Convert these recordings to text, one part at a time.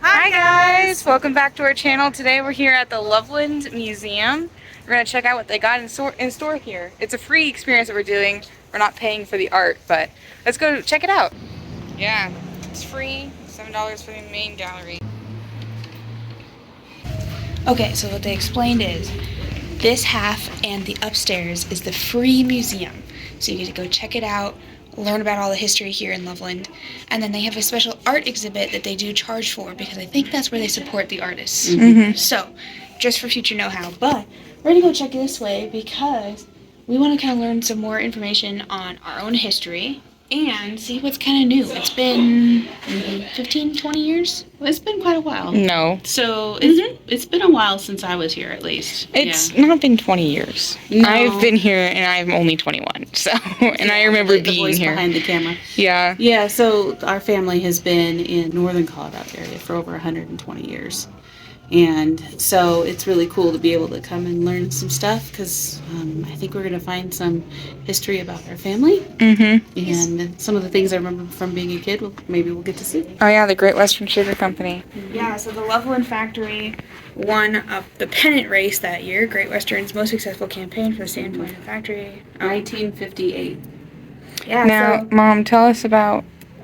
Hi guys! Welcome back to our channel. Today we're here at the Loveland Museum. We're going to check out what they got in store here. It's a free experience that we're doing. We're not paying for the art, but let's go check it out. Yeah, it's free. $7 for the main gallery. Okay, so what they explained is this half and the upstairs is the free museum. So you get to go check it out, learn about all the history here in Loveland, and then they have a special art exhibit that they do charge for because I think that's where they support the artists. So, just for future know-how. But we're gonna go check this way because we want to kind of learn some more information on our own history and see what's kind of new. It's been 15, 20 years? Well, it's been quite a while. No. So it's been a while since I was here, at least. It's not been 20 years. No. I've been here and I'm only 21, so, and I remember the being voice here. behind the camera. Yeah. Yeah, so our family has been in northern Colorado area for over 120 years. And so it's really cool to be able to come and learn some stuff because I think we're going to find some history about our family. And some of the things I remember from being a kid, maybe we'll get to see. Oh yeah, the Great Western Sugar Company. Yeah, so the Loveland factory won the pennant race that year, Great Western's most successful campaign for the standpoint of the factory. 1958. Yeah. Now, Mom, tell us about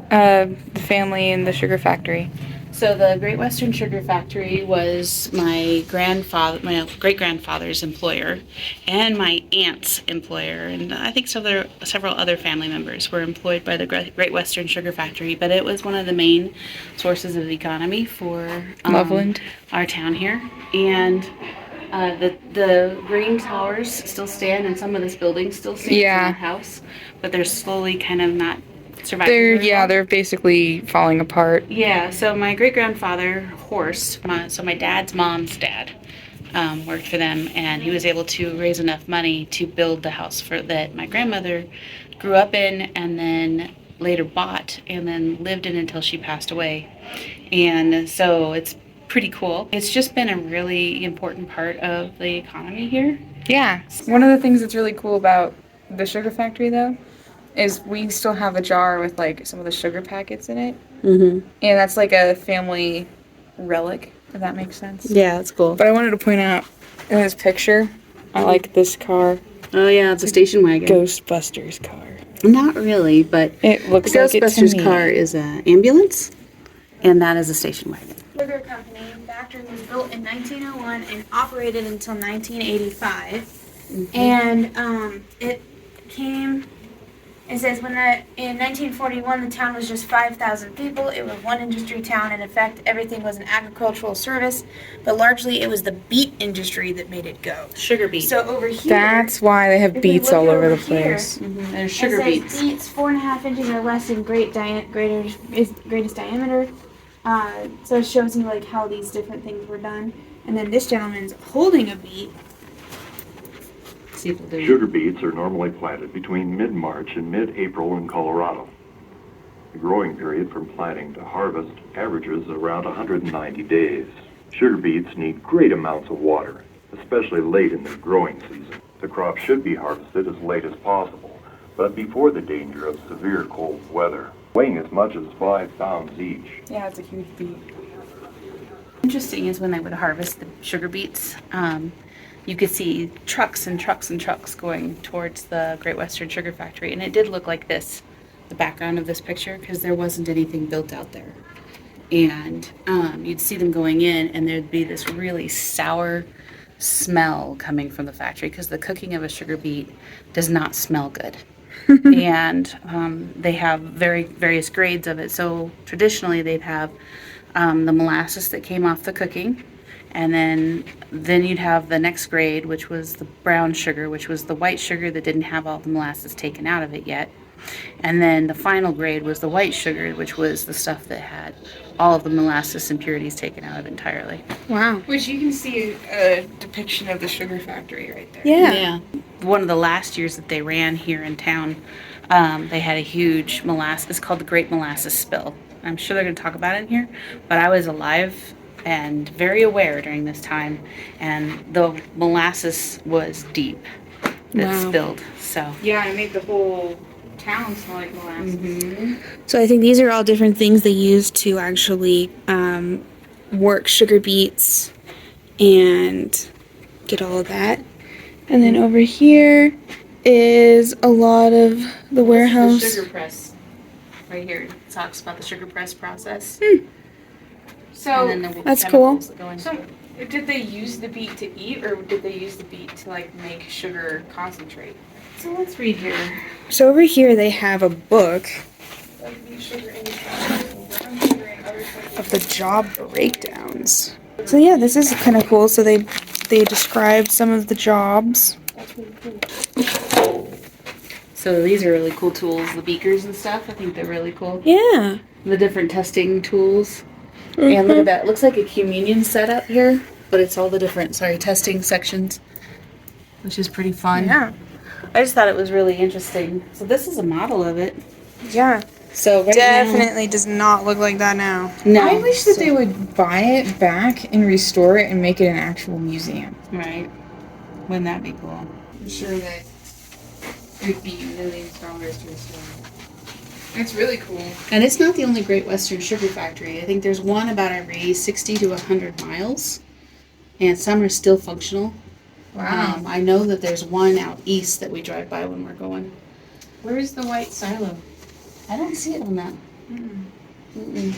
the family and the sugar factory. So the Great Western Sugar Factory was my great-grandfather's employer and my aunt's employer, and I think several other family members were employed by the Great Western Sugar Factory, but it was one of the main sources of the economy for Loveland, our town here. And the green towers still stand, and some of this building still stands in that house, but they're slowly kind of not surviving. They're basically falling apart. Yeah, so my great-grandfather, Horse, my dad's mom's dad, worked for them, and he was able to raise enough money to build the house that my grandmother grew up in and then later bought and then lived in until she passed away. And so it's pretty cool. It's just been a really important part of the economy here. Yeah. One of the things that's really cool about the sugar factory, though, is we still have a jar with like some of the sugar packets in it. And that's like a family relic, if that makes sense. Yeah, that's cool. But I wanted to point out in this picture, I like this car. Oh yeah, it's a station wagon. Ghostbusters car. Not really, but it looks like it to Ghostbusters me. car is an ambulance, and that is a station wagon. Sugar Company factory was built in 1901 and operated until 1985. And it says in 1941 the town was just 5,000 people. It was one industry town. In effect, everything was an agricultural service, but largely it was the beet industry that made it go. Sugar beet. So over here, that's why they have beets all over the place. There's sugar beets. Beets 4.5 inches or less in greatest diameter. So it shows you like how these different things were done. And then this gentleman's holding a beet. Sugar beets are normally planted between mid-March and mid-April in Colorado. The growing period from planting to harvest averages around 190 days. Sugar beets need great amounts of water, especially late in their growing season. The crop should be harvested as late as possible, but before the danger of severe cold weather, weighing as much as 5 pounds each. Yeah, it's a huge beet. Interesting is when they would harvest the sugar beets, you could see trucks and trucks and trucks going towards the Great Western Sugar Factory. And it did look like this, the background of this picture, because there wasn't anything built out there. And you'd see them going in, and there'd be this really sour smell coming from the factory, because the cooking of a sugar beet does not smell good. And they have various grades of it. So traditionally, they'd have the molasses that came off the cooking. And then you'd have the next grade, which was the brown sugar, which was the white sugar that didn't have all the molasses taken out of it yet. And then the final grade was the white sugar, which was the stuff that had all of the molasses impurities taken out of it entirely. Wow. Which you can see a depiction of the sugar factory right there. Yeah. One of the last years that they ran here in town, they had a huge molasses. It's called the Great Molasses Spill. I'm sure they're going to talk about it in here, but I was alive and very aware during this time, and the molasses was deep that spilled. So yeah, it made the whole town smell like molasses. So I think these are all different things they use to actually work sugar beets and get all of that. And then over here is a lot of the warehouse. The sugar press. Right here. It talks about the sugar press process. So, And then the That's chemicals cool. that go into So- it. did they use the beet to eat, or did they use the beet to like make sugar concentrate? So let's read here. So over here they have a book Like beet sugar industry, brown sugar, and other types of the job breakdowns. So yeah, this is kind of cool. So they described some of the jobs. So these are really cool tools. The beakers and stuff. I think they're really cool. Yeah. The different testing tools. And look at that. It looks like a communion setup here, but it's all the different, testing sections, which is pretty fun. Yeah. I just thought it was really interesting. So this is a model of it. Yeah. So right Definitely does not look like that now. now, no. I wish that they would buy it back and restore it and make it an actual museum. Right. Wouldn't that be cool? I'm sure that it would be millions of dollars to restore it. It's really cool. And it's not the only Great Western Sugar Factory. I think there's one about every 60 to 100 miles, and some are still functional. Wow. I know that there's one out east that we drive by when we're going. Where's the white silo? I don't see it on that. Mm-mm.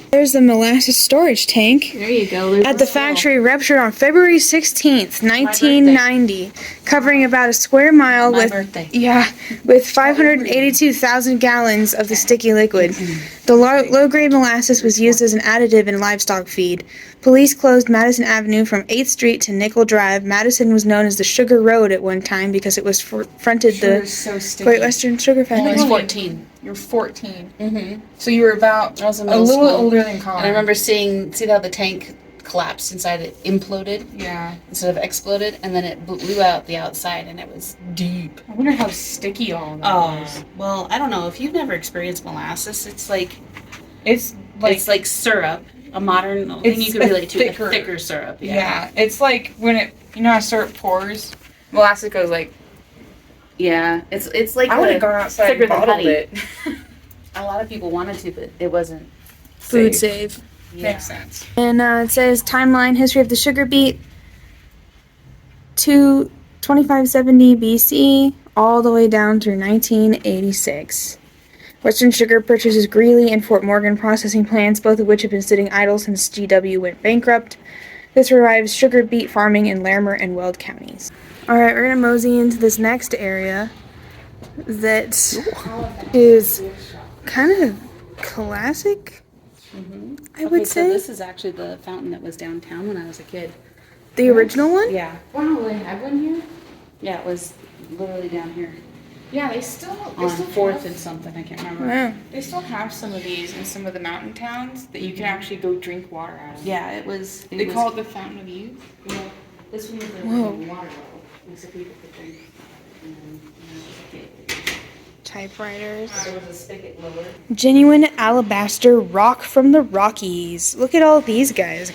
There's the molasses storage tank There you go. There's at the factory ruptured on February 16th, 1990, covering about a square mile My with birthday. with 582,000 gallons of the sticky liquid. The low-grade molasses was used as an additive in livestock feed. Police closed Madison Avenue from 8th Street to Nickel Drive. Madison was known as the Sugar Road at one time because it was fronted Sugar's the so sticky. Great Western Sugar I Factory. was 14. You're 14. Mm-hmm. So you were about I was in a middle little school. older than Colin. And I remember see how the tank collapsed inside it, imploded Yeah. instead of exploded, and then it blew out the outside, and it was deep. I wonder how sticky all that was. Well, I don't know. If you've never experienced molasses, it's like It's like syrup. A modern thing It's you can a relate to. thicker- A thicker syrup. yeah. It's like when it how syrup pours, molasses goes like. Yeah. It's like I would have gone outside thicker and than bottled honey. it. A lot of people wanted to, but it wasn't. Food Safe. save. Yeah. Makes sense. And it says timeline history of the sugar beet to 2570 BC all the way down through 1986. Western Sugar purchases Greeley and Fort Morgan processing plants, both of which have been sitting idle since GW went bankrupt. This revives sugar beet farming in Larimer and Weld counties. Alright, we're going to mosey into this next area that is kind of classic, I would So say. this is actually the fountain that was downtown when I was a kid. The original one? Yeah. Wow, they have one here. Yeah, it was literally down here Yeah, they still on Fourth and something. I can't remember. Wow. They still have some of these in some of the mountain towns that you can actually go drink water out of. Yeah, it was. They call it the Fountain of Youth. This one was the Whoa. water bottle. So people could drink. And then, Typewriters. there was a spigot lower. Genuine alabaster rock from the Rockies. Look at all these guys.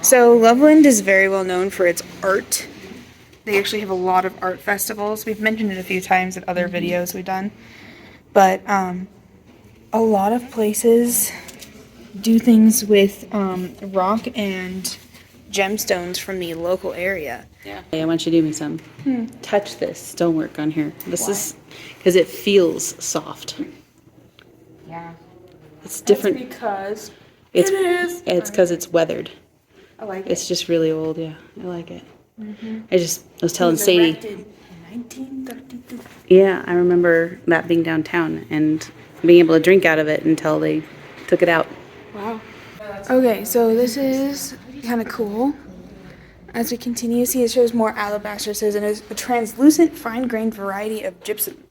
So Loveland is very well known for its art. They actually have a lot of art festivals. We've mentioned it a few times in other videos we've done. But a lot of places do things with rock and gemstones from the local area. Yeah. Hey, I want you to do me some. Touch this stonework on here. This is because it feels soft. Yeah. It's different. Because It's it is. It's because it's weathered. I like It's just really old. Yeah, I like it. I was telling Sadie. Erected in 1932. Yeah, I remember that being downtown and being able to drink out of it until they took it out. Wow. Okay, so this is kind of cool. As we continue, see it shows more alabaster. It says it is a translucent, fine-grained variety of gypsum.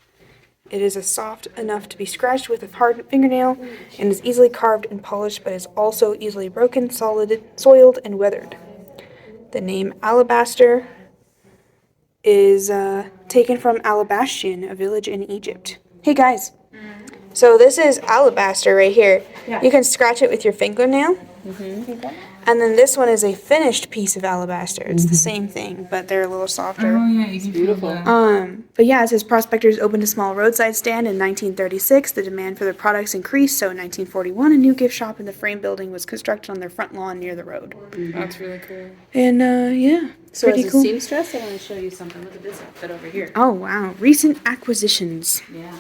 It is soft enough to be scratched with a hard fingernail and is easily carved and polished, but is also easily broken, soiled, and weathered. The name alabaster is taken from Alabastian, a village in Egypt. Hey guys, so this is alabaster right here. You can scratch it with your fingernail, And then this one is a finished piece of alabaster. It's the same thing, but they're a little softer. Oh yeah, you can beautiful. feel the But yeah, it says prospectors opened a small roadside stand in 1936. The demand for their products increased, so in 1941, a new gift shop in the frame building was constructed on their front lawn near the road. That's really cool. And yeah, So pretty as a cool. seamstress, I want to show you something. Look at this outfit over here. Oh wow, recent acquisitions. Yeah.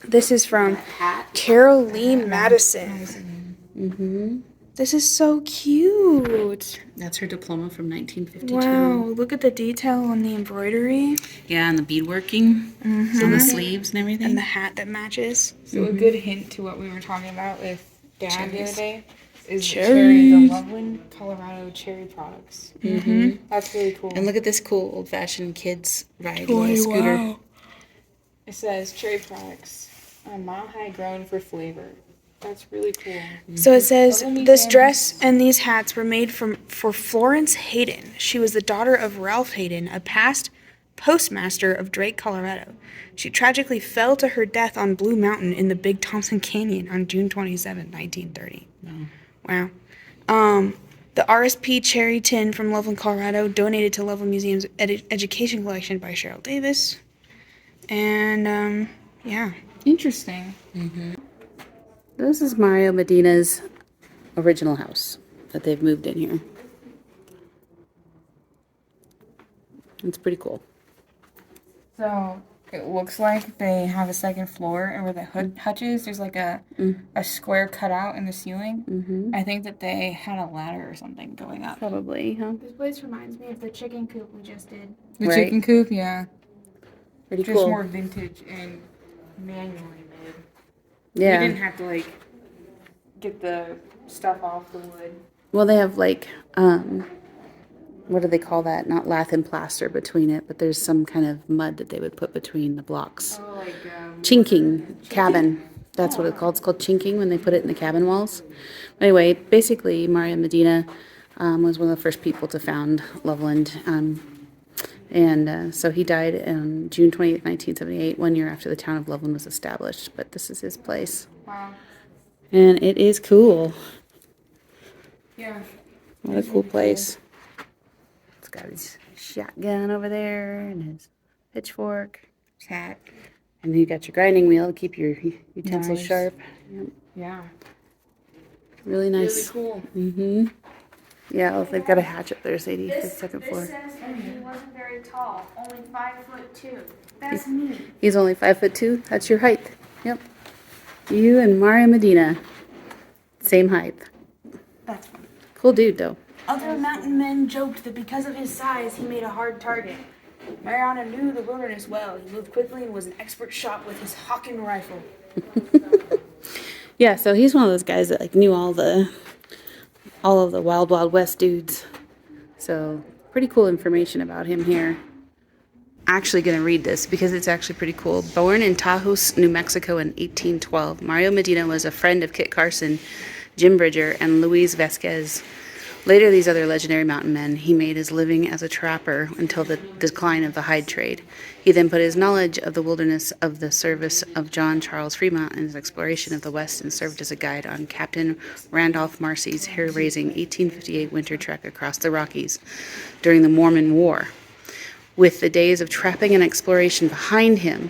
This is from Hat. Carol Lee Madison. Mm-hmm. This is so cute. That's her diploma from 1952. Wow, look at the detail on the embroidery. Yeah, and the beadworking. So the sleeves and everything. And the hat that matches. So a good hint to what we were talking about with Dad the other day is the Cherries. Loveland, Colorado cherry products. Mm-hmm. That's really cool. And look at this cool old-fashioned kids ride little scooter. Wow. It says cherry products are mile high grown for flavor. That's really cool. So it says Loveland this Museum. dress and these hats were made for Florence Hayden. She was the daughter of Ralph Hayden, a past postmaster of Drake, Colorado. She tragically fell to her death on Blue Mountain in the Big Thompson Canyon on June 27, 1930. Wow. The RSP cherry tin from Loveland, Colorado, donated to Loveland Museum's education collection by Cheryl Davis. And yeah. Interesting. This is Mario Medina's original house that they've moved in here. It's pretty cool. So it looks like they have a second floor, and where the hutch is, there's like a square cut out in the ceiling. Mm-hmm. I think that they had a ladder or something going up. Probably, huh? This place reminds me of the chicken coop we just did. The Right. chicken coop, yeah. Pretty Just cool. more vintage and manually made. Yeah. We didn't have to like get the stuff off the wood. Well, they have like, what do they call that? Not lath and plaster between it, but there's some kind of mud that they would put between the blocks. Oh, like Chinking cabin. That's what it's called. It's called chinking when they put it in the cabin walls. Anyway, basically, Mario Medina was one of the first people to found Loveland. So he died on June 28th, 1978, 1 year after the town of Loveland was established. But this is his place. wow. And it is cool. Yeah. What a cool place. It's got his shotgun over there and his pitchfork, his hat. And then you got your grinding wheel to keep your utensils Nice. sharp. Yep. Yeah. Really Really nice. cool. Mm-hmm. Yeah, well, they've got a hatch up there, Sadie, for the second This floor. says that he wasn't very tall, only 5'2". That's me. He's only 5'2". That's your height. Yep. You and Mario Medina, same height. That's fun. Cool dude, though. Other mountain men joked that because of his size, he made a hard target. Mariana knew the wilderness well. He moved quickly and was an expert shot with his Hawken rifle. Yeah, so he's one of those guys that like knew all of the Wild Wild West dudes. So pretty cool information about him here. Actually going to read this because it's actually pretty cool. Born in Taos, New Mexico in 1812, Mario Medina was a friend of Kit Carson, Jim Bridger, and Luis Vasquez. Later, these other legendary mountain men, he made his living as a trapper until the decline of the hide trade. He then put his knowledge of the wilderness of the service of John Charles Fremont and his exploration of the West and served as a guide on Captain Randolph Marcy's hair-raising 1858 winter trek across the Rockies during the Mormon War. With the days of trapping and exploration behind him,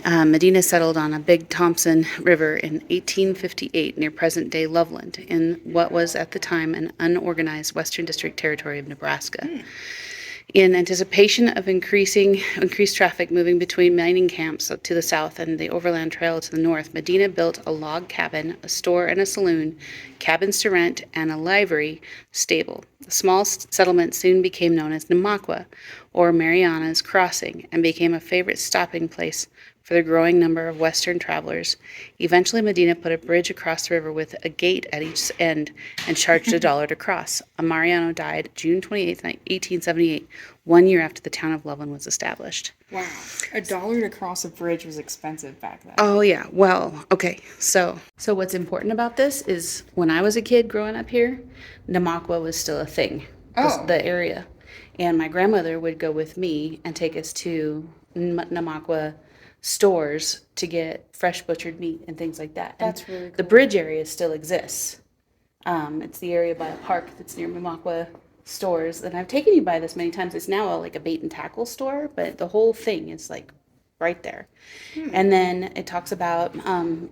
Medina settled on a Big Thompson River in 1858 near present-day Loveland, in what was at the time an unorganized Western District territory of Nebraska. In anticipation of increased traffic moving between mining camps to the south and the overland trail to the north, Medina built a log cabin, a store and a saloon, cabins to rent, and a livery stable. The small settlement soon became known as Namaqua, or Mariana's Crossing, and became a favorite stopping place for the growing number of Western travelers. Eventually, Medina put a bridge across the river with a gate at each end and charged $1 to cross. Mariano died June 28, 1878, 1 year after the town of Loveland was established. Wow. $1 to cross a bridge was expensive back then. Oh, yeah. Well, okay. So what's important about this is when I was a kid growing up here, Namaqua was still a thing, the area. And my grandmother would go with me and take us to Namaqua stores to get fresh butchered meat and things like that. That's really cool. The bridge area still exists. It's the area by a park that's near Mamaqua stores. And I've taken you by this many times. It's now like a bait and tackle store, but the whole thing is like right there. And then it talks about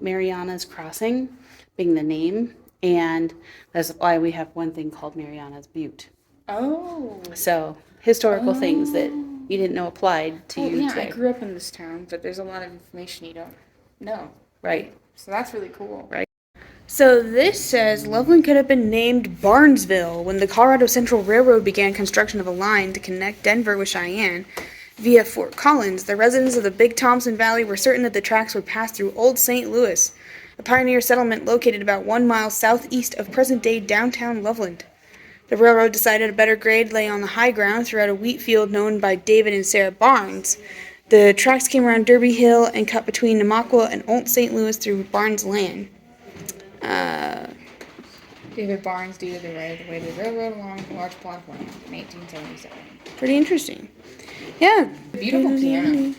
Mariana's Crossing being the name. And that's why we have one thing called Mariana's Butte. Oh. So historical things that you didn't know applied to you Yeah, today. I grew up in this town, but there's a lot of information you don't know. Right. So that's really cool. Right. So this says Loveland could have been named Barnesville when the Colorado Central Railroad began construction of a line to connect Denver with Cheyenne via Fort Collins. The residents of the Big Thompson Valley were certain that the tracks would pass through Old St. Louis, a pioneer settlement located about 1 mile southeast of present-day downtown Loveland. The railroad decided a better grade lay on the high ground throughout a wheat field known by David and Sarah Barnes. The tracks came around Derby Hill and cut between Namaqua and Old St. Louis through Barnes' land. David Barnes deeded the right of way to the railroad along a large plot of land in 1877. Pretty interesting. Yeah. Beautiful piano.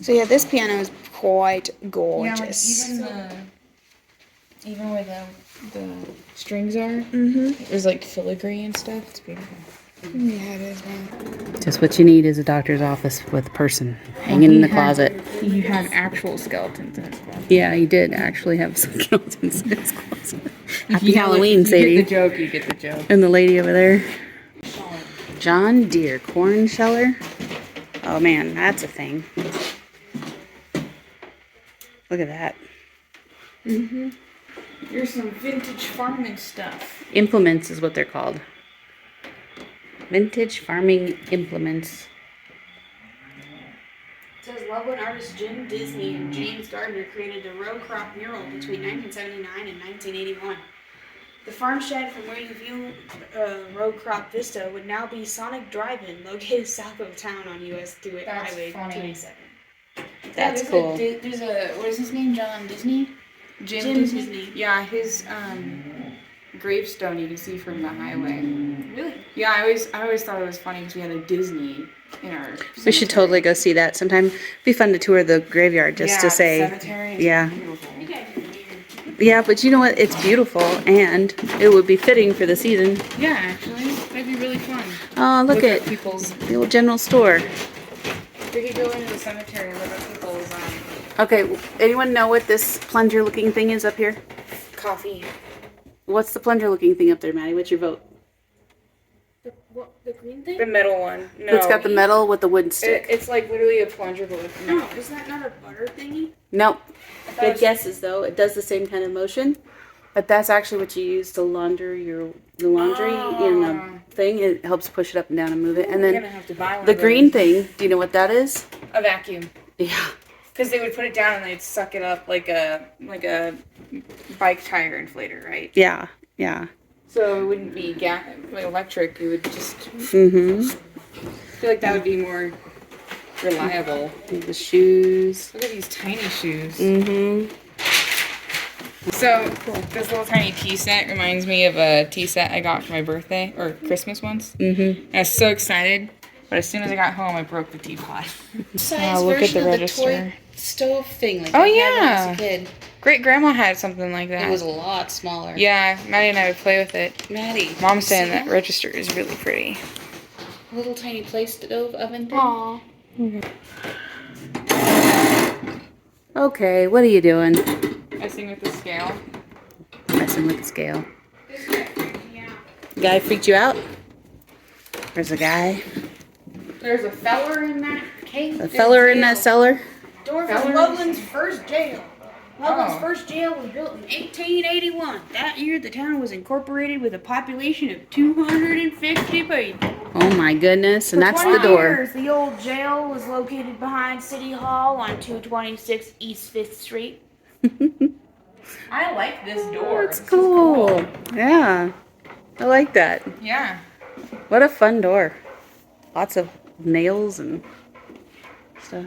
So yeah, this piano is quite Yeah, like gorgeous. even where the strings are, there's like filigree and stuff. It's beautiful. Yeah, it is, man. Just what you need is a doctor's office with a person hanging in the closet. He had actual skeletons in his closet. Yeah, he did actually have some skeletons in his closet. Happy You Halloween, get Sadie. the joke, you get the joke. And the lady over there. John Deere corn sheller. Oh man, that's a thing. Look at that. Here's some vintage farming stuff. Implements is what they're called. Vintage farming implements. It says Loveland artists Jim Disney and James Gardner created the row crop mural between 1979 and 1981. The farm shed from where you view row crop vista would now be Sonic Drive-In, located south of town on US That's Highway funny. 287. That's cool. There's a, what is his name? John Disney? Jim Disney. Yeah, his gravestone you can see from the highway. Really? Yeah, I always thought it was funny because we had a Disney in our We should cemetery. totally go see that sometime. Be fun to tour the graveyard just to Yeah, say. cemetery is Yeah. beautiful. You guys are weird. Yeah, but you know what? It's beautiful and it would be fitting for the season. Yeah, actually, that'd be really fun. Oh, look at people's. the old general store. We could go into the cemetery and look at people's Okay, anyone know what this plunger looking thing is up here? coffee. What's the plunger looking thing up there, Maddie? What's your vote? The green thing? The metal one. No, It's got the metal with the wooden stick. It's like literally a plunger, but with No, is that not a butter thingy? Nope. thought it Good was- guesses though. It does the same kind of motion, but that's actually what you use to launder the laundry in a thing. It helps push it up and down and move it. And We're gonna then have to buy one. the of green those. thing. Do you know what that is? A vacuum. Yeah. Because they would put it down and they'd suck it up like a bike tire inflator, right? Yeah. Yeah. So it wouldn't be electric. It would just. Mm-hmm. I feel like that would be more reliable. The shoes. Look at these tiny shoes. Mm-hmm. So this little tiny tea set reminds me of a tea set I got for my birthday or Christmas once. Mm-hmm. I was so excited, but as soon as I got home, I broke the teapot. Size look at version the of register. the toy stove thing. Like Oh, I had when I was yeah. a kid. Great grandma had something like that. It was a lot smaller. Yeah, Maddie and I would play with it. Maddie. Mom's saying see that register is really pretty. Little tiny play stove oven thing. Aww. Okay, what are you doing? Messing with the scale. Messing with the scale. This guy freaked me out. Guy freaked you out? There's a guy. There's a feller in that cave. A feller in that cellar. Door Feller? from Loveland's first jail. Loveland's Oh. first jail was built in 1881. That year, the town was incorporated with a population of 250 people. Oh my goodness, and For that's the 20 door. years, the old jail was located behind City Hall on 226 East 5th Street. I like this door. That's This is cool. Yeah. I like that. Yeah. What a fun door. Lots of nails and stuff.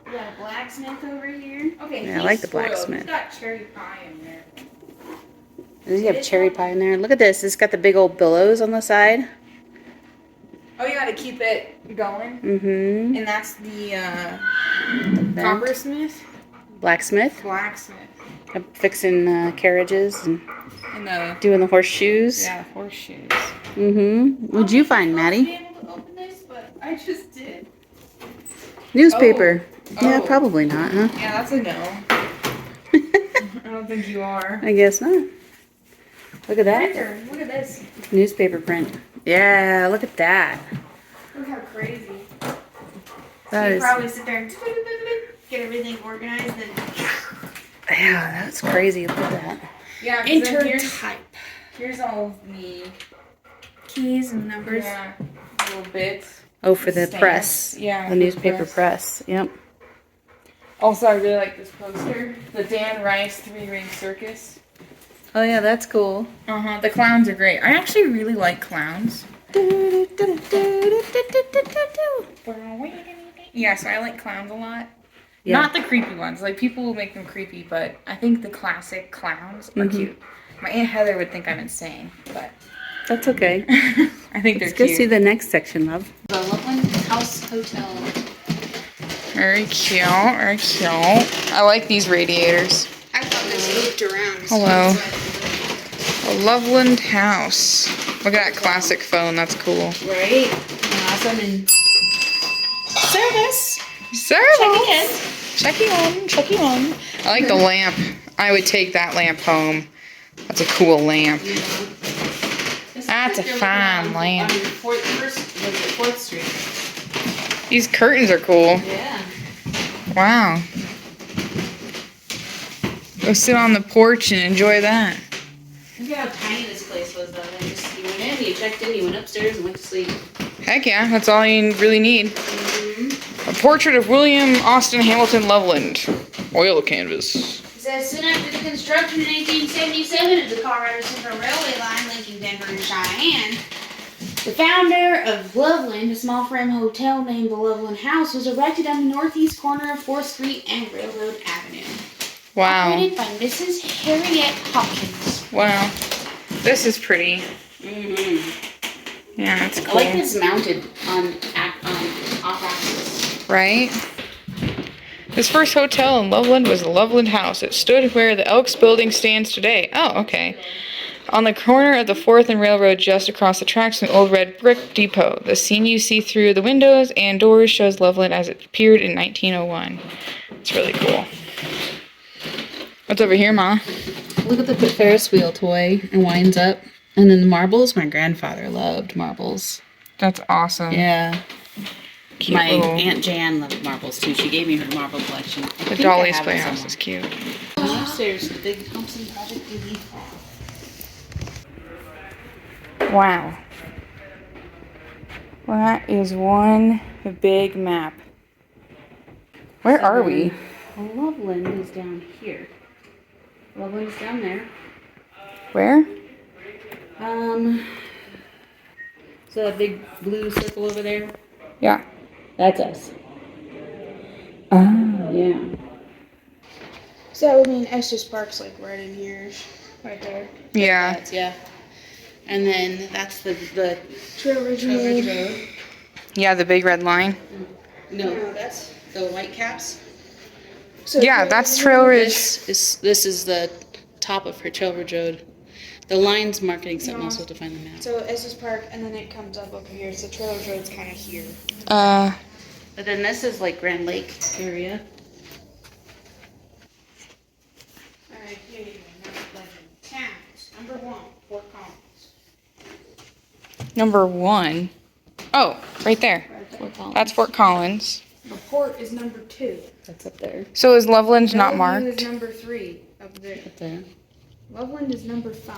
We got a blacksmith over here. Okay, Yeah, I he's like the spoiled. blacksmith. It's got cherry pie in there. Does he have cherry pie in there? Look at this. It's got the big old billows on the side. Oh, you gotta keep it going. Mm-hmm. And that's the coppersmith? Blacksmith. Blacksmith. Fixing carriages and And the doing the horseshoes. horseshoes. What'd you find, Maddie? Be able to open this, but I just did. Newspaper. Oh. Yeah, Oh. probably not, huh? Yeah, that's a no. I don't think you are. I guess not. Look at that. Printer, look at this. Newspaper print. Yeah, look at that. Look how crazy. That You is, probably sit there and get everything organized and yeah, that's crazy. Look at that. Yeah, 'cause enter then here's, type. here's all of the Keys and numbers. little bits. Oh, for the Stamps. press. Yeah. The for newspaper press. Yep. Also, I really like this poster. The Dan Rice 3-Ring Circus. Oh, yeah, that's cool. The clowns are great. I actually really like clowns. Yeah, so I like clowns a lot. Yeah. Not the creepy ones. Like, people will make them creepy, but I think the classic clowns are cute. My Aunt Heather would think I'm insane, but That's okay. I think they're Let's go cute. see the next section, love. The Loveland House Hotel. Very cute, very cute. I like these radiators. I thought this looped around. Hello. A Loveland house. Look at that classic phone, that's cool. Right? Awesome. And Service. Service! Checking on. I like the lamp. I would take that lamp home. That's a cool lamp. That's a fine lamp. On 4th Street. These curtains are cool. Yeah. Wow. Go sit on the porch and enjoy that. Look at how tiny this place was, though. You went in, you checked in, you went upstairs, and went to sleep. Heck yeah, that's all you really need. A portrait of William Austin Hamilton Loveland. Oil canvas. It says soon after the construction in 1877 of the Colorado Central Railway line linking Denver and Cheyenne, the founder of Loveland, a small frame hotel named the Loveland House, was erected on the northeast corner of 4th Street and Railroad Avenue. Wow. Operated by Mrs. Harriet Hopkins. Wow. This is pretty. Mm-hmm. Yeah, it's I cool. like this mounted on off-axis. Right? This first hotel in Loveland was the Loveland House. It stood where the Elks Building stands today. Oh, okay. On the corner of the 4th and Railroad, just across the tracks from the old red brick depot. The scene you see through the windows and doors shows Loveland as it appeared in 1901. It's really cool. What's over here, Ma? Look at the Ferris wheel toy. It winds up. And then the marbles. My grandfather loved marbles. That's awesome. Yeah. Cute My little- Aunt Jan loved marbles, too. She gave me her marble collection. I The think I Dolly's have it Playhouse somewhere. is cute. And upstairs, the big Thompson Project DVD. Wow. Well, that is one big map. Where are we? Loveland is down here. Loveland's down there. Where? So that big blue circle over there? Yeah. That's us. Oh. Yeah. So that would mean Estes Park's like right in here, right there. Yeah. That's, yeah. And then that's the Trail Ridge Ridge Road. Road. Yeah, the big red line. No, that's the white caps. So Yeah, that's Trail Ridge. This is the top of her Trail Ridge Road. The line's marketing something else. We'll have to find the map. So Estes Park, and then it comes up over here. So Trail Ridge Road's kind of here. But then this is like Grand Lake area. All right, here you go. Now, Legend. Towns. Number 1, Fort Collins. Number 1. Oh, right there. Fort Collins. That's Fort Collins. The port is number 2. That's up there. So is Loveland not Bellevue marked? is number 3 up there. Up there. Loveland is number 5.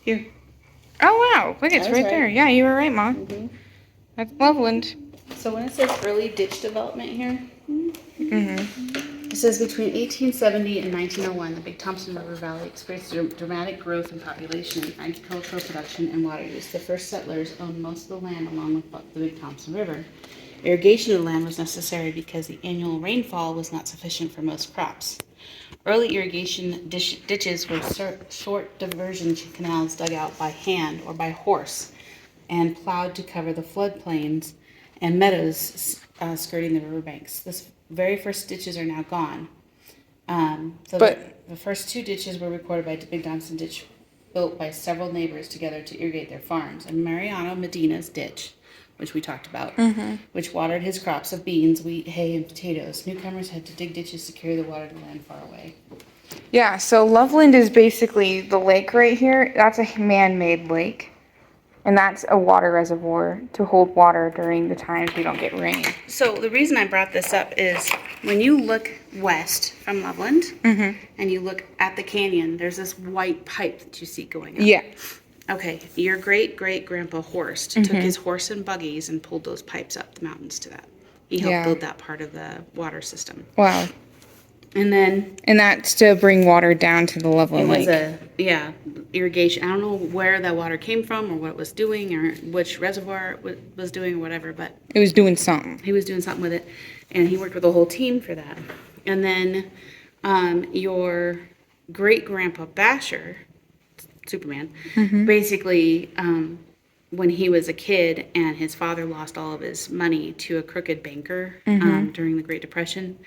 Here. Oh wow, look, it's That right was there. right. Yeah, you were right, Mom. Mhm. That's Loveland. So when it says early ditch development here, Mm-hmm. it says between 1870 and 1901, the Big Thompson River Valley experienced dramatic growth in population, agricultural production, and water use. The first settlers owned most of the land along with the Big Thompson River. Irrigation of the land was necessary because the annual rainfall was not sufficient for most crops. Early irrigation ditches were short diversion canals dug out by hand or by horse and plowed to cover the floodplains and meadows skirting the riverbanks. This very first ditches are now gone. The first 2 ditches were recorded by Big Thompson Ditch, built by several neighbors together to irrigate their farms, and Mariano Medina's ditch, which we talked about, which watered his crops of beans, wheat, hay, and potatoes. Newcomers had to dig ditches to carry the water to land far away. Yeah, so Loveland is basically the lake right here. That's a man-made lake. And that's a water reservoir to hold water during the times we don't get rain. So the reason I brought this up is when you look west from Loveland and you look at the canyon, there's this white pipe that you see going up. Yeah. Okay, your great-great-grandpa Horst took his horse and buggies and pulled those pipes up the mountains to that. He helped build that part of the water system. Wow. And that's to bring water down to the Loveland Lake. It was irrigation. I don't know where that water came from or what it was doing or which reservoir it was doing or whatever, but It was doing something. he was doing something with it, and he worked with a whole team for that. And then your great-grandpa Basher, Superman, basically when he was a kid and his father lost all of his money to a crooked banker during the Great Depression,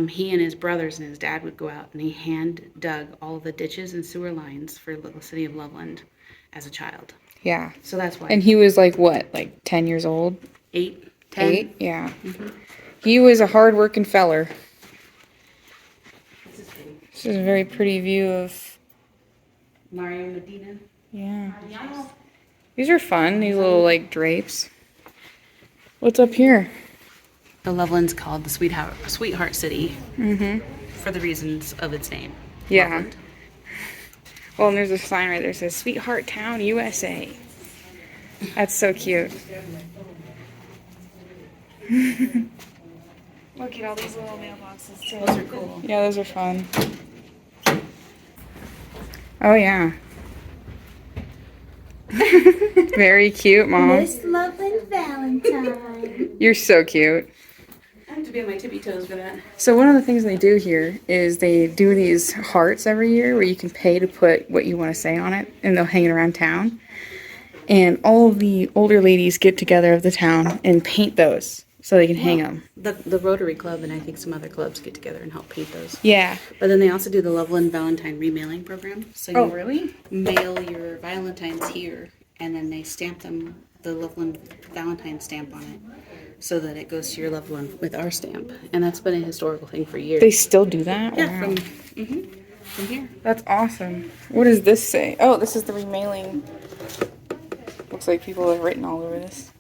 he and his brothers and his dad would go out and he hand dug all of the ditches and sewer lines for the city of Loveland as a child. Yeah. So that's why. And he was like, what, like 10 years old? 8, 10. 8? Yeah. He was a hard-working feller. This is a very pretty view of... Mario Medina. Yeah. These are fun, these little, like, drapes. What's up here? The Loveland's called the Sweetheart City for the reasons of its name. Yeah. Loveland. Well, and there's a sign right there that says Sweetheart Town, USA. That's so cute. Look at all these little mailboxes too. Those are cool. Yeah, those are fun. Oh, yeah. Very cute, Mom. Miss Loveland Valentine. You're so cute. I have to be on my tippy toes for that. So one of the things they do here is they do these hearts every year where you can pay to put what you want to say on it, and they'll hang it around town. And all of the older ladies get together of the town and paint those so they can hang them. The Rotary Club and I think some other clubs get together and help paint those. Yeah. But then they also do the Loveland Valentine remailing program. So you really? mail your Valentines here, and then they stamp them, the Loveland Valentine stamp on it, so that it goes to your loved one with our stamp. And that's been a historical thing for years. They still do that? yeah, Wow. from here. That's awesome. What does this say? Oh, this is the remailing. Looks like people have written all over this.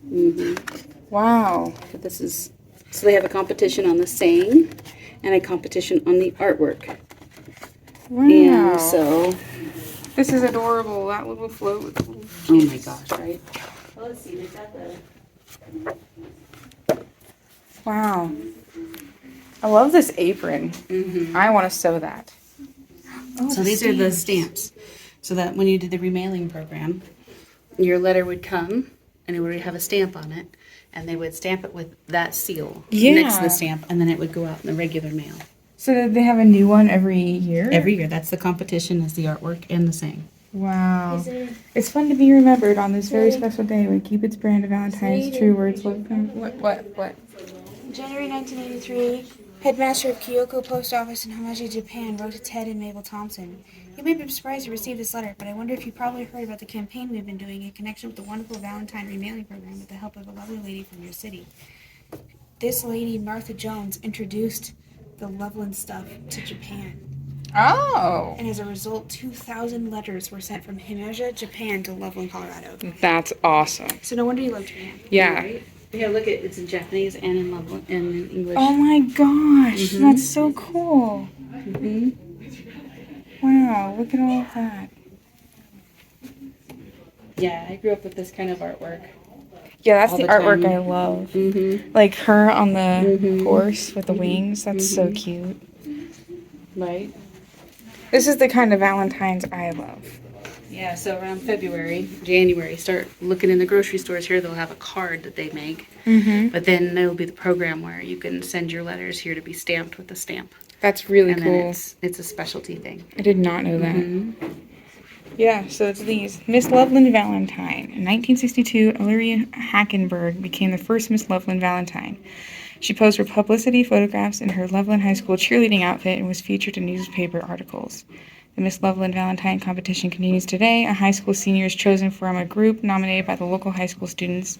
Wow. But this is, so they have a competition on the saying and a competition on the artwork. Wow. And so, This is adorable. That little float with the little oh my gosh, right? Well, let's see, they've got the... Wow. I love this apron. I want to sew that. Oh, So these are the stamps. So that when you did the remailing program, your letter would come and it would have a stamp on it, and they would stamp it with that seal next to Yeah. the stamp, and then it would go out in the regular mail. So did they have a new one every year? Every year, that's the competition, is the artwork and the saying. Wow. It's fun to be remembered on this very special day when Cupid's brand of Valentine's true words live. What? January 1983, headmaster of Kyoko Post Office in Hamaji, Japan, wrote to Ted and Mabel Thompson. You may be surprised to receive this letter, but I wonder if you probably heard about the campaign we've been doing in connection with the wonderful Valentine remailing program with the help of a lovely lady from your city. This lady, Martha Jones, introduced the Loveland stuff to Japan. Oh. And as a result, 2,000 letters were sent from Himeji, Japan to Loveland, Colorado. That's awesome. So no wonder you love Japan. Yeah. Right? Yeah, look at it's in Japanese and in Loveland and in English. Oh my gosh. That's so cool. Wow, look at all of that. Yeah, I grew up with this kind of artwork. Yeah, that's All the the artwork time. I love. Mm-hmm. Like her on the horse with the wings. That's so cute. Right? This is the kind of Valentine's I love. Yeah, so around January, start looking in the grocery stores here. They'll have a card that they make. But then there'll be the program where you can send your letters here to be stamped with the stamp. That's really And cool. then it's a specialty thing. I did not know that. Yeah, so it's these. Miss Loveland Valentine. In 1962, Ellery Hackenberg became the first Miss Loveland Valentine. She posed for publicity photographs in her Loveland High School cheerleading outfit and was featured in newspaper articles. The Miss Loveland Valentine competition continues today. A high school senior is chosen from a group nominated by the local high school students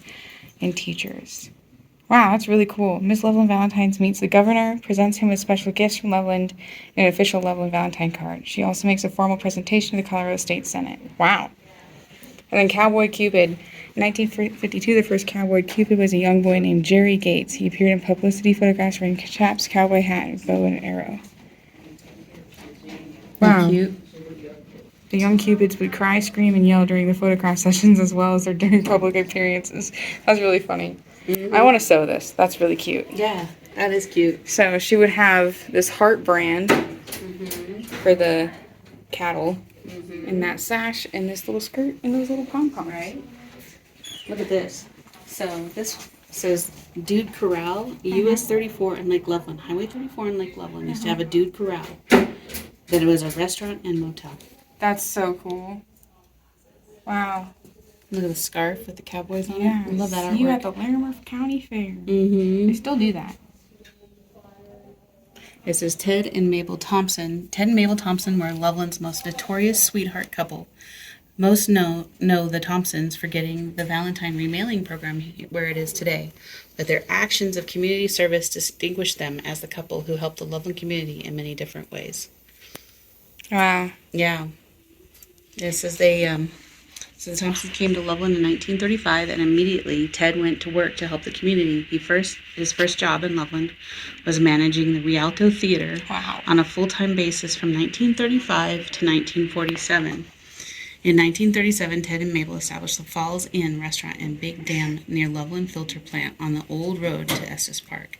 and teachers. Wow, that's really cool. Miss Loveland Valentines meets the governor, presents him with special gifts from Loveland, and an official Loveland Valentine card. She also makes a formal presentation to the Colorado State Senate. Wow. And then Cowboy Cupid. In 1952, the first Cowboy Cupid was a young boy named Jerry Gates. He appeared in publicity photographs wearing Chap's cowboy hat and bow and arrow. Wow. Cute. The young Cupids would cry, scream, and yell during the photograph sessions as well as during public appearances. That's really funny. I want to sew this. That's really cute. Yeah, that is cute. So she would have this heart brand for the cattle, and that sash, and this little skirt, and those little pom-poms. Right. Look at this. So this says Dude Corral, US 34 in Lake Loveland. Highway 34 in Lake Loveland used to have a Dude Corral. Then it was a restaurant and motel. That's so cool. Wow. Look at the scarf with the cowboys on Yeah. it. I love that See you at artwork. the Larimer County Fair. Mm-hmm. They still do that. It says Ted and Mabel Thompson. Ted and Mabel Thompson were Loveland's most notorious sweetheart couple. Most know the Thompsons for getting the Valentine remailing program where it is today, but their actions of community service distinguish them as the couple who helped the Loveland community in many different ways. Wow. Yeah. It says so the Thompsons came to Loveland in 1935, and immediately Ted went to work to help the community. His first job in Loveland was managing the Rialto Theater on a full-time basis from 1935 to 1947. In 1937, Ted and Mabel established the Falls Inn restaurant and Big Dam near Loveland Filter Plant on the old road to Estes Park.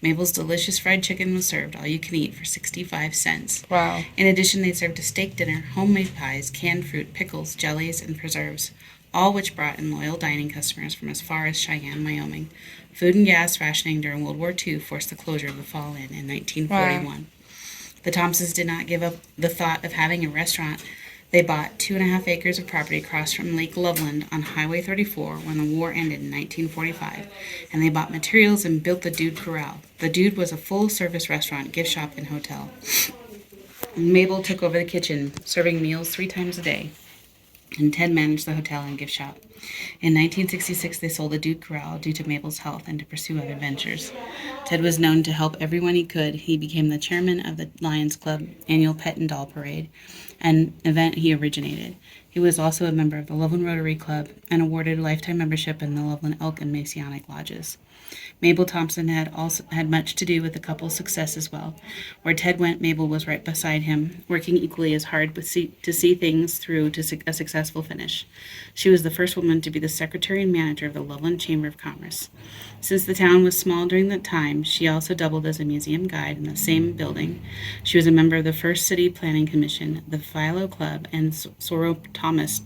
Mabel's delicious fried chicken was served all you can eat for 65 cents. Wow. In addition, they served a steak dinner, homemade pies, canned fruit, pickles, jellies, and preserves, all which brought in loyal dining customers from as far as Cheyenne, Wyoming. Food and gas rationing during World War II forced the closure of the Fall Inn in 1941. Wow. The Thompsons did not give up the thought of having a restaurant. They bought 2.5 acres of property across from Lake Loveland on Highway 34 when the war ended in 1945, and they bought materials and built the Dude Corral. The Dude was a full-service restaurant, gift shop, and hotel. Mabel took over the kitchen, serving meals 3 times a day, and Ted managed the hotel and gift shop. In 1966, they sold the Dude Corral due to Mabel's health and to pursue other ventures. Ted was known to help everyone he could. He became the chairman of the Lions Club annual Pet and Doll Parade, an event he originated. He was also a member of the Loveland Rotary Club and awarded a lifetime membership in the Loveland Elk and Masonic Lodges. Mabel Thompson had much to do with the couple's success as well. Where Ted went, Mabel was right beside him, working equally as hard to see things through to a successful finish. She was the first woman to be the secretary and manager of the Loveland Chamber of Commerce. Since the town was small during that time, she also doubled as a museum guide in the same building. She was a member of the first City Planning Commission, the Philo Club, and Soroptomists.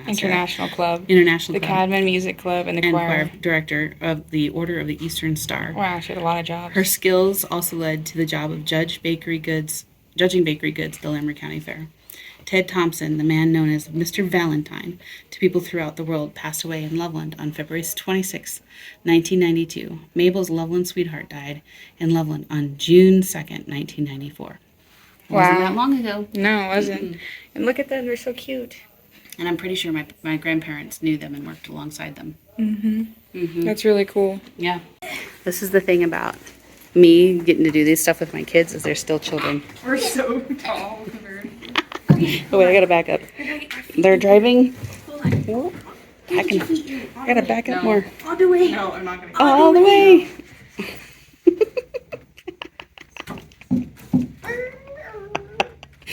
International Club. International the Club. Cadman Music Club, and the And choir. director of the Order of the Eastern Star. Wow, she had a lot of jobs. Her skills also led to the job of judging bakery goods at the Larimer County Fair. Ted Thompson, the man known as Mr. Valentine to people throughout the world, passed away in Loveland on February 26, 1992. Mabel's Loveland sweetheart died in Loveland on June 2nd, 1994. It wasn't that long ago. No, it wasn't. And look at them, they're so cute. And I'm pretty sure my grandparents knew them and worked alongside them. That's really cool. Yeah. This is the thing about me getting to do this stuff with my kids is they're still children. We're so tall. Oh wait, I gotta back up. They're driving. Whoa. I gotta back up more. All the way. No, I'm not going to. All the way.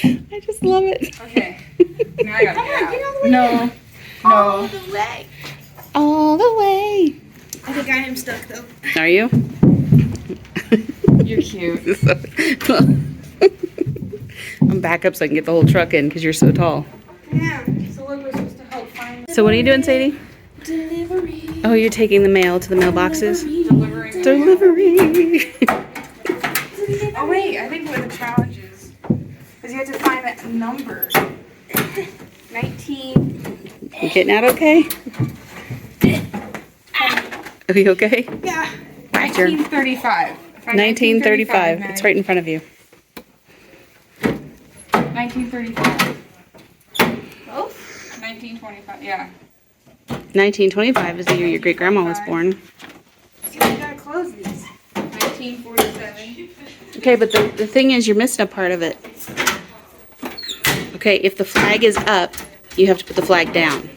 I just love it. Okay. Now I got to get out. No. All No. the way. All the way. I think I am stuck though. Are you? You're cute. I'm back up so I can get the whole truck in because you're so tall. Yeah. So look, we're supposed to help find So what are you doing, Sadie? Delivery. Oh, you're taking the mail to the mailboxes? delivering. Delivery. Oh wait, I think what the challenge is you have to find that number. 19. You getting out okay? Are you okay? Yeah. That's your 1935. 1935. It's right in front of you. 1935. Both? 1925. Yeah. 1925 is the year your great grandma was born. So we gotta close these. 1947. Okay, but the thing is, you're missing a part of it. Okay, if the flag is up, you have to put the flag down.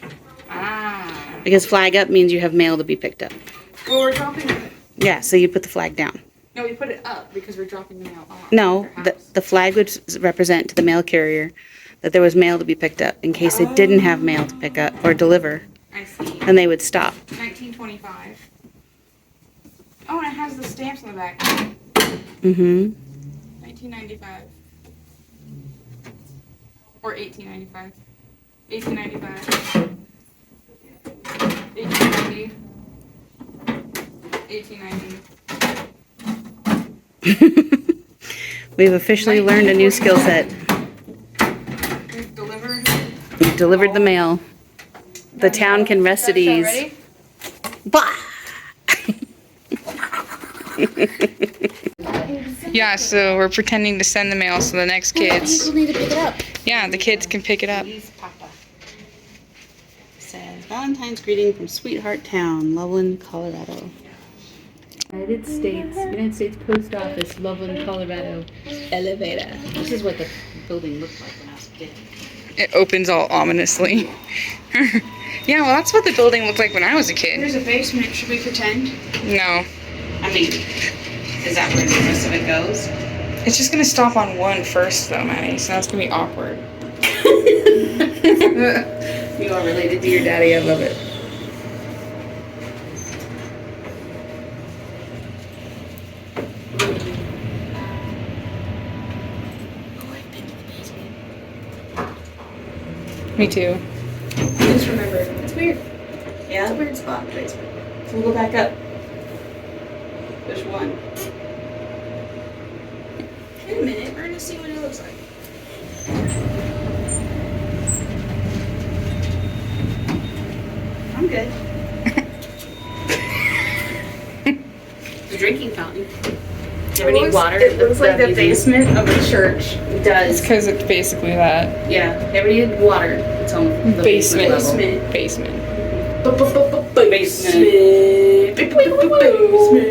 Ah. Because flag up means you have mail to be picked up. Well, we're dropping it. Yeah, so you put the flag down. No, we put it up because we're dropping the mail off. No, at her the, house. the flag would represent to the mail carrier that there was mail to be picked up. In case they didn't have mail to pick up or deliver, I see. then they would stop. 1925. Oh, and it has the stamps on the back. Mm-hmm. 1995. Or 1895. 1895. 1890. 1890. We've officially learned a new skill set. We've delivered. We've delivered the mail. The town can rest at ease. Ready? Bah! Yeah, so we're pretending to send the mail so the next kids. People need to pick it up. Yeah, the kids can pick it up. Please, Papa. Says Valentine's greeting from Sweetheart Town, Loveland, Colorado. United States Post Office, Loveland, Colorado. Elevator. This is what the building looked like when I was a kid. It opens all ominously. Yeah, well, that's what the building looked like when I was a kid. There's a basement. Should we pretend? No. I mean, is that where the rest of it goes? It's just gonna stop on one first, though, Maddie, so that's gonna be awkward. You are related to your daddy, I love it. Me too. Just remember, it's weird. Yeah? It's a weird spot. So we'll go back up. Push one. Wait a minute. We're gonna see what it looks like. I'm good. The drinking fountain. Do you ever need water? It looks like the museum? basement of a church. It It's does. because it's basically that. Yeah. If you ever need water, it's on the Basement. level. Basement. Basement.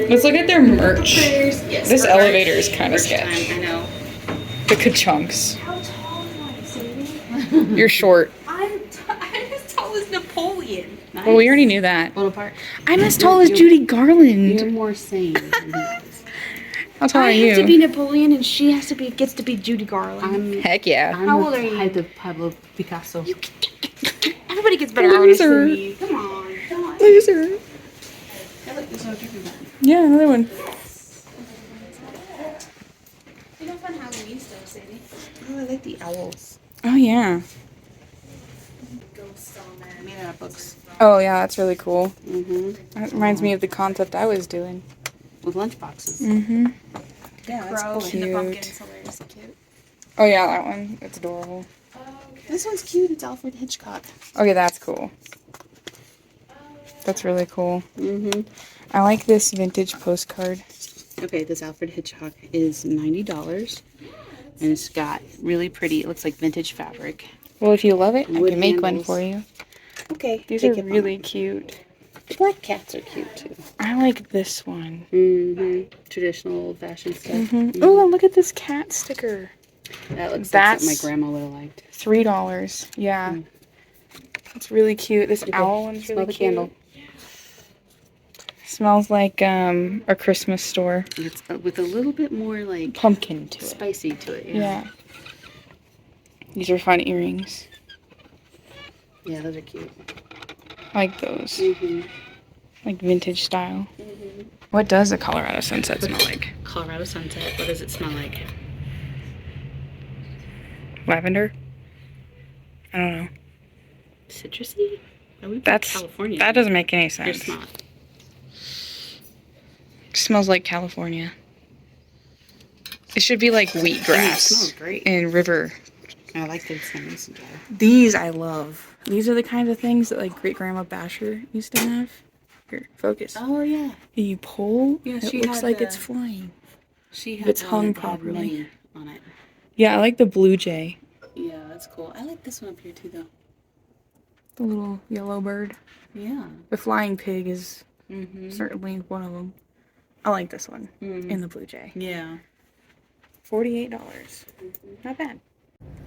Let's look at their merch. Yes. This for elevator merch- is kind of merch time, sketch. I know. The ka-chunks. How tall am I, Sadie? You're short. I'm as tall as Napoleon. Nice. Well, we already knew that. Bonaparte. I'm as tall as Judy You're Garland. more sane. than he is. How tall I are have to you? be Napoleon, and she has to be gets to be Judy Garland. I'm Heck yeah. How old are you? height of Pablo Picasso. Everybody gets better artists Loser. than me. Come on, come on. Loser. Hey, look, there's no drinking fountain. Yeah, another one. You know, fun Halloween stuff, Sadie. Oh, I like the owls. Oh, yeah. Ghosts on there. Made out of books. Oh, yeah, that's really cool. Mm-hmm. That reminds me of the concept I was doing. With lunchboxes. Mm-hmm. Yeah, that's Crow cool. and the Cute. pumpkin's hilariously cute. Oh, yeah, that one. It's adorable. This one's cute. It's Alfred Hitchcock. Oh, yeah, that's cool. That's really cool. Mm-hmm. I like this vintage postcard. Okay, this Alfred Hitchcock is $90. And it's got really pretty, it looks like vintage fabric. Well, if you love it, I Wood can make one handles. for you. Okay. These take are it on. really cute. Black cats are cute too. I like this one. Mm-hmm. Traditional old-fashioned stuff. Mm-hmm. Oh, and look at this cat sticker. That looks like That's- something my grandma would have liked. $3. Yeah. It's really cute. This owl one's Smell really the cute. candle. Smells like a Christmas store. It's with a little bit more like Pumpkin to it. spicy to it. Yeah. These are fun earrings. Yeah, those are cute. I like those. Mm-hmm. Like vintage style. What does a Colorado sunset smell like? Colorado sunset. What does it smell like? Lavender? I don't know. Citrusy? Are we from That's California? That doesn't make any It's sense. not. Smells like California. It should be like wheatgrass smells great. and river. I like those things. Yeah. These I love. These are the kinds of things that like great grandma Basher used to have. Here, focus. Oh yeah. And you pull, Yeah, it she looks had like the- it's flying. She If had it's one hung that had properly. many on it. Yeah, I like the blue jay. Yeah, that's cool. I like this one up here too, though. The little yellow bird. Yeah. The flying pig is Mm-hmm. certainly one of them. I like this one. Mm. And the blue jay. Yeah. $48. Not bad.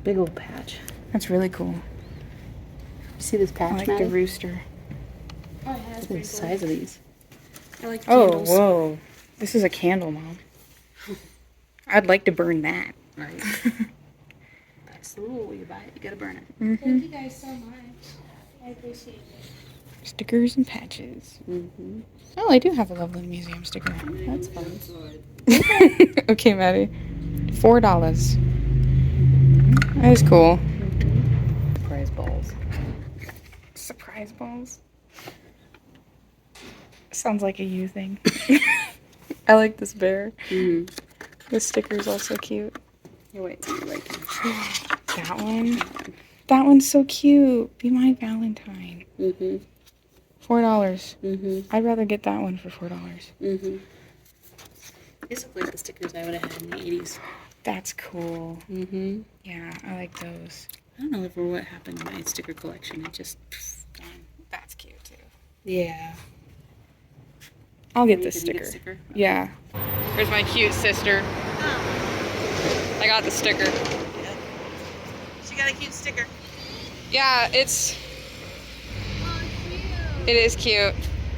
Big old patch. That's really cool. You see this patch, I like Maddie? the rooster. Oh, yeah, Look that's at pretty the cool. size of these. I like the Oh, candles. whoa. This is a candle, Mom. I'd like to burn that. Right. That's the rule. You buy it, you gotta burn it. Thank you guys so much. I appreciate it. Stickers and patches. Mm-hmm. Oh, I do have a Loveland Museum sticker. That's fun. Okay, Maddie. $4. That is cool. Surprise balls. Surprise balls. Sounds like a you thing. I like this bear. Mm-hmm. This sticker is also cute. Here, wait. Right. That one. That one's so cute. Be my Valentine. Mm-hmm. $4. Mm-hmm. I'd rather get that one for $4. Mm-hmm. These look like the stickers I would have had in the 80s. That's cool. Mm-hmm. Yeah, I like those. I don't know if what happened to my sticker collection. It just gone. That's cute too. Yeah. I'll get this Did you get sticker. a sticker? Yeah. Here's my cute sister. Oh. I got the sticker. Yeah. She got a cute sticker. Yeah, it is cute.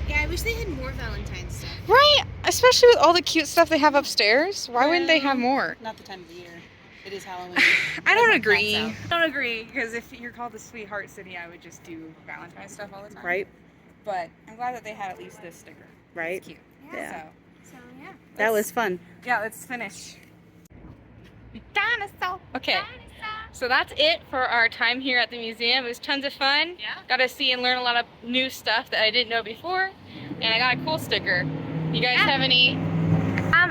Yeah, I wish they had more Valentine's stuff. Right? Especially with all the cute stuff they have upstairs. Why wouldn't they have more? Not the time of the year. It is Halloween. I don't Let my agree. cats I don't agree, because if you're called the Sweetheart City, I would just do Valentine's stuff all the time. out. Right? But I'm glad that they had at least this sticker. Right? It's cute. Yeah. So, yeah. That was fun. Yeah, let's finish. Dinosaur. Okay. So that's it for our time here at the museum. It was tons of fun. Yeah. Got to see and learn a lot of new stuff that I didn't know before. And I got a cool sticker. You guys have any?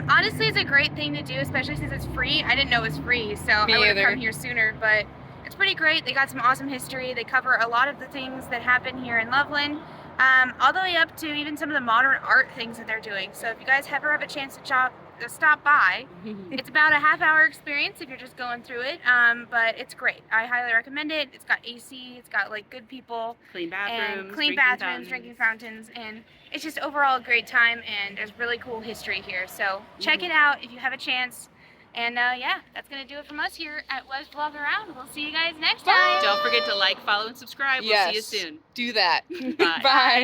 Honestly, it's a great thing to do, especially since it's free. I didn't know it was free, so Me I would have either. come here sooner, but it's pretty great. They got some awesome history. They cover a lot of the things that happen here in Loveland, all the way up to even some of the modern art things that they're doing. So if you guys ever have a chance to stop by, it's about a half-hour experience if you're just going through it, but it's great. I highly recommend it. It's got AC, it's got like good people, Clean bathrooms. and clean bathrooms, drinking fountains, and it's just overall a great time, and there's really cool history here. So check it out if you have a chance. And yeah, that's gonna do it from us here at West Vlog Around. We'll see you guys next time. Don't forget to like, follow, and subscribe. We'll see you soon. Do that. Bye. Bye.